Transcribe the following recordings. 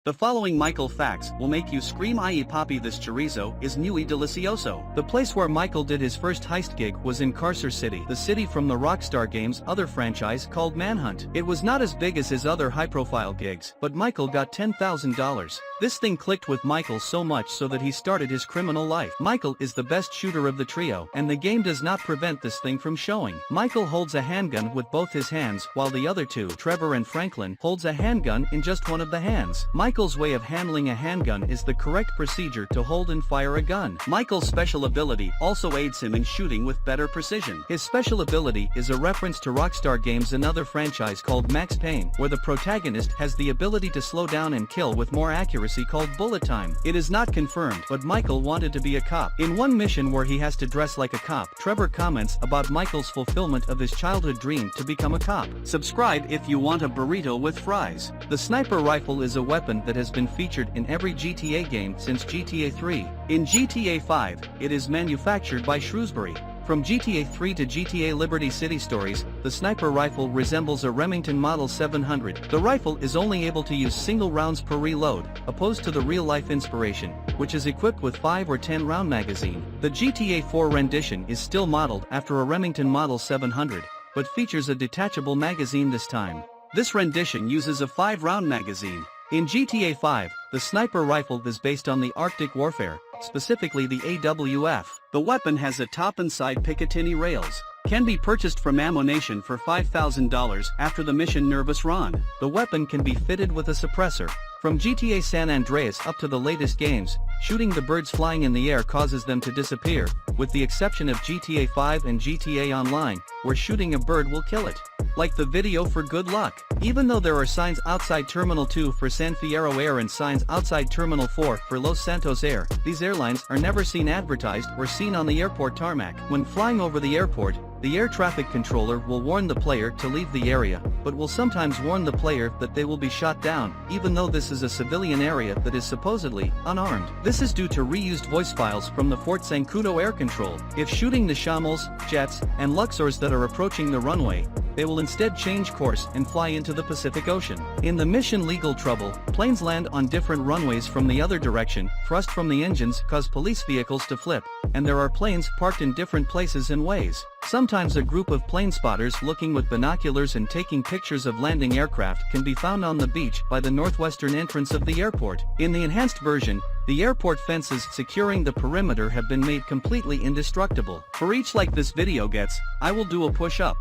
The following Michael facts will make you scream "Ay papi, this chorizo is muy delicioso." The place where Michael did his first heist gig was in Carcer City, the city from the Rockstar Games' other franchise called Manhunt. It was not as big as his other high-profile gigs, but Michael got $10,000. This thing clicked with Michael so much so that he started his criminal life. Michael is the best shooter of the trio, and the game does not prevent this thing from showing. Michael holds a handgun with both his hands, while the other two, Trevor and Franklin, holds a handgun in just one of the hands. Michael's way of handling a handgun is the correct procedure to hold and fire a gun. Michael's special ability also aids him in shooting with better precision. His special ability is a reference to Rockstar Games' another franchise called Max Payne, where the protagonist has the ability to slow down and kill with more accuracy called bullet time. It is not confirmed, but Michael wanted to be a cop. In one mission where he has to dress like a cop, Trevor comments about Michael's fulfillment of his childhood dream to become a cop. Subscribe if you want a burrito with fries. The sniper rifle is a weapon that has been featured in every GTA game since GTA 3. In GTA 5, it is manufactured by Shrewsbury. From GTA 3 to GTA Liberty City Stories, the sniper rifle resembles a Remington Model 700. The rifle is only able to use single rounds per reload, opposed to the real-life Inspiration, which is equipped with 5 or 10 round magazine. The GTA 4 rendition is still modeled after a Remington Model 700, but features a detachable magazine this time. This rendition uses a 5-round magazine. In GTA 5, the sniper rifle is based on the Arctic warfare, specifically the AWF. The weapon has a top and side Picatinny rails. Can be purchased from Ammo Nation for $5,000 after the mission Nervous Ron. The weapon can be fitted with a suppressor. From GTA San Andreas up to the latest games, shooting the birds flying in the air causes them to disappear, with the exception of GTA 5 and GTA Online, where shooting a bird will kill it. Like the video for good luck. Even though there are signs outside Terminal 2 for San Fierro Air and signs outside Terminal 4 for Los Santos Air, these airlines are never seen advertised or seen on the airport tarmac. When flying over the airport, the air traffic controller will warn the player to leave the area, but will sometimes warn the player that they will be shot down, even though this is a civilian area that is supposedly unarmed. This is due to reused voice files from the Fort Zancudo air control. If shooting the Shamels, jets, and Luxors that are approaching the runway, they will instead change course and fly into the Pacific Ocean. In the mission Legal Trouble, planes land on different runways from the other direction, thrust from the engines cause police vehicles to flip, and there are planes parked in different places and ways. Sometimes a group of plane spotters looking with binoculars and taking pictures of landing aircraft can be found on the beach by the northwestern entrance of the airport. In the enhanced version, the airport fences securing the perimeter have been made completely indestructible. For each like this video gets, I will do a push-up.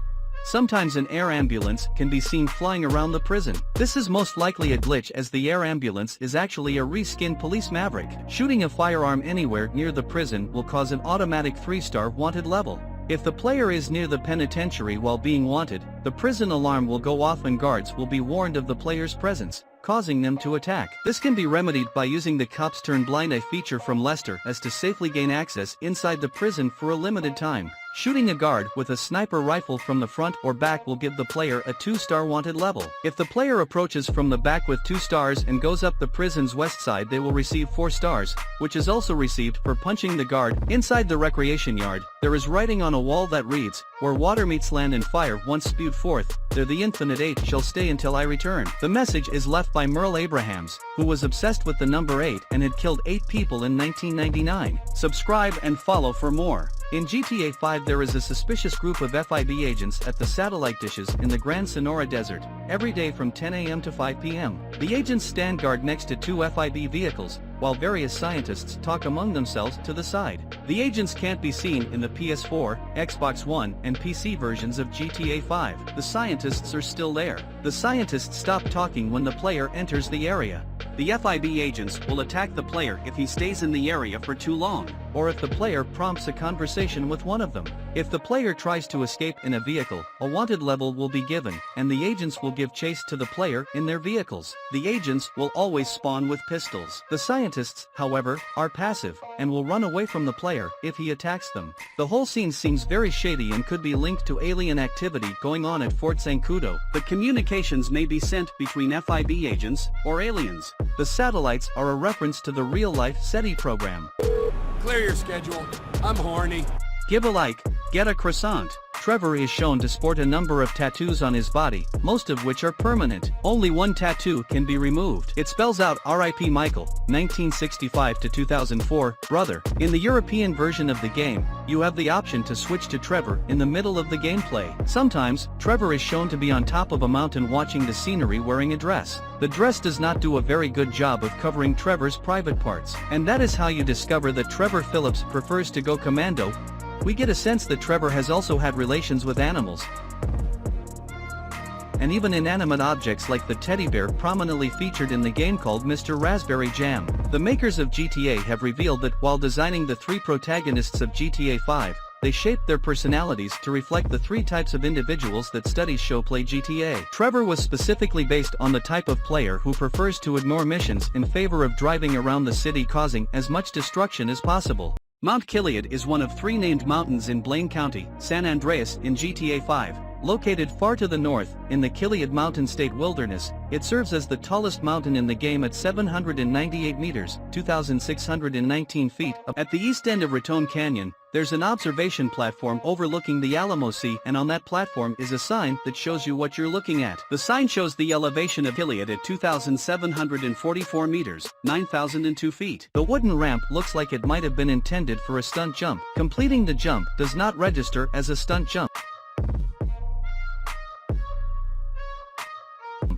Sometimes an air ambulance can be seen flying around the prison. This is most likely a glitch as the air ambulance is actually a reskinned police maverick. Shooting a firearm anywhere near the prison will cause an automatic 3-star wanted level. If the player is near the penitentiary while being wanted, the prison alarm will go off and guards will be warned of the player's presence, causing them to attack. This can be remedied by using the Cops Turn Blind Eye feature from Lester as to safely gain access inside the prison for a limited time. Shooting a guard with a sniper rifle from the front or back will give the player a 2-star wanted level. If the player approaches from the back with 2 stars and goes up the prison's west side, they will receive 4 stars, which is also received for punching the guard. Inside the recreation yard, there is writing on a wall that reads, "Where water meets land and fire once spewed forth, there the infinite 8 shall stay until I return." The message is left by Merle Abrahams, who was obsessed with the number 8 and had killed 8 people in 1999. Subscribe and follow for more. In GTA 5 there is a suspicious group of FIB agents at the satellite dishes in the Grand Sonora Desert, every day from 10 a.m. to 5 p.m. The agents stand guard next to 2 FIB vehicles, while various scientists talk among themselves to the side. The agents can't be seen in the PS4, Xbox One, and PC versions of GTA 5. The scientists are still there. The scientists stop talking when the player enters the area. The FIB agents will attack the player if he stays in the area for too long, or if the player prompts a conversation with one of them. If the player tries to escape in a vehicle, a wanted level will be given, and the agents will give chase to the player in their vehicles. The agents will always spawn with pistols. The scientists, however, are passive, and will run away from the player if he attacks them. The whole scene seems very shady and could be linked to alien activity going on at Fort Zancudo. The communications may be sent between FIB agents or aliens. The satellites are a reference to the real-life SETI program. Clear your schedule. I'm horny. Give a like, get a croissant. Trevor is shown to sport a number of tattoos on his body, most of which are permanent. Only one tattoo can be removed. It spells out R.I.P. Michael, 1965 to 2004, brother. In the European version of the game, you have the option to switch to Trevor in the middle of the gameplay. Sometimes, Trevor is shown to be on top of a mountain watching the scenery wearing a dress. The dress does not do a very good job of covering Trevor's private parts, and that is how you discover that Trevor Phillips prefers to go commando. We get a sense that Trevor has also had relations with animals, and even inanimate objects like the teddy bear prominently featured in the game called Mr. Raspberry Jam. The makers of GTA have revealed that while designing the three protagonists of GTA 5, they shaped their personalities to reflect the three types of individuals that studies show play GTA. Trevor was specifically based on the type of player who prefers to ignore missions in favor of driving around the city causing as much destruction as possible. Mount Kiliad is one of three named mountains in Blaine County, San Andreas in GTA 5. Located far to the north, in the Kiliad Mountain State Wilderness, it serves as the tallest mountain in the game at 798 meters, 2,619 feet. At the east end of Raton Canyon, there's an observation platform overlooking the Alamo Sea, and on that platform is a sign that shows you what you're looking at. The sign shows the elevation of Kiliad at 2,744 meters, 9,002 feet. The wooden ramp looks like it might have been intended for a stunt jump. Completing the jump does not register as a stunt jump.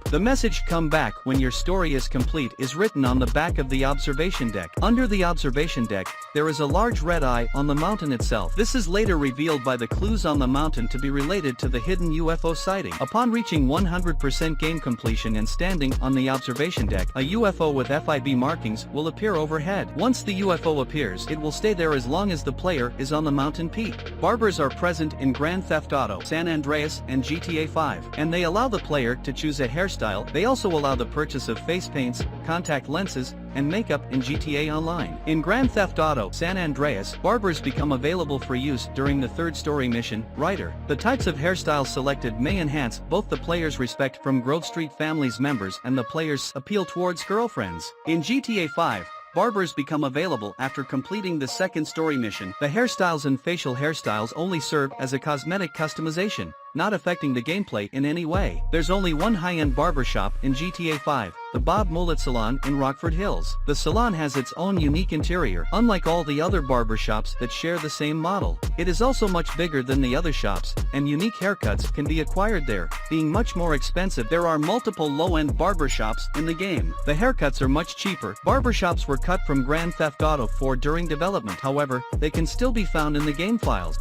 The message "Come back when your story is complete" is written on the back of the observation deck. Under the observation deck, there is a large red eye on the mountain itself. This is later revealed by the clues on the mountain to be related to the hidden UFO sighting. Upon reaching 100% game completion and standing on the observation deck, a UFO with FIB markings will appear overhead. Once the UFO appears, it will stay there as long as the player is on the mountain peak. Barbers are present in Grand Theft Auto, San Andreas, and GTA 5, and they allow the player to choose a hairstyle. They also allow the purchase of face paints, contact lenses, and makeup in GTA Online. In Grand Theft Auto San Andreas, barbers become available for use during the third-story mission, Ryder. The types of hairstyles selected may enhance both the player's respect from Grove Street family's members and the player's appeal towards girlfriends. In GTA 5, barbers become available after completing the second-story mission. The hairstyles and facial hairstyles only serve as a cosmetic customization, not affecting the gameplay in any way. There's only one high-end barbershop in GTA 5, the Bob Mullet Salon in Rockford Hills. The salon has its own unique interior, unlike all the other barbershops that share the same model. It is also much bigger than the other shops, and unique haircuts can be acquired there, being much more expensive. There are multiple low-end barbershops in the game. The haircuts are much cheaper. Barbershops were cut from Grand Theft Auto 4 during development, however, they can still be found in the game files.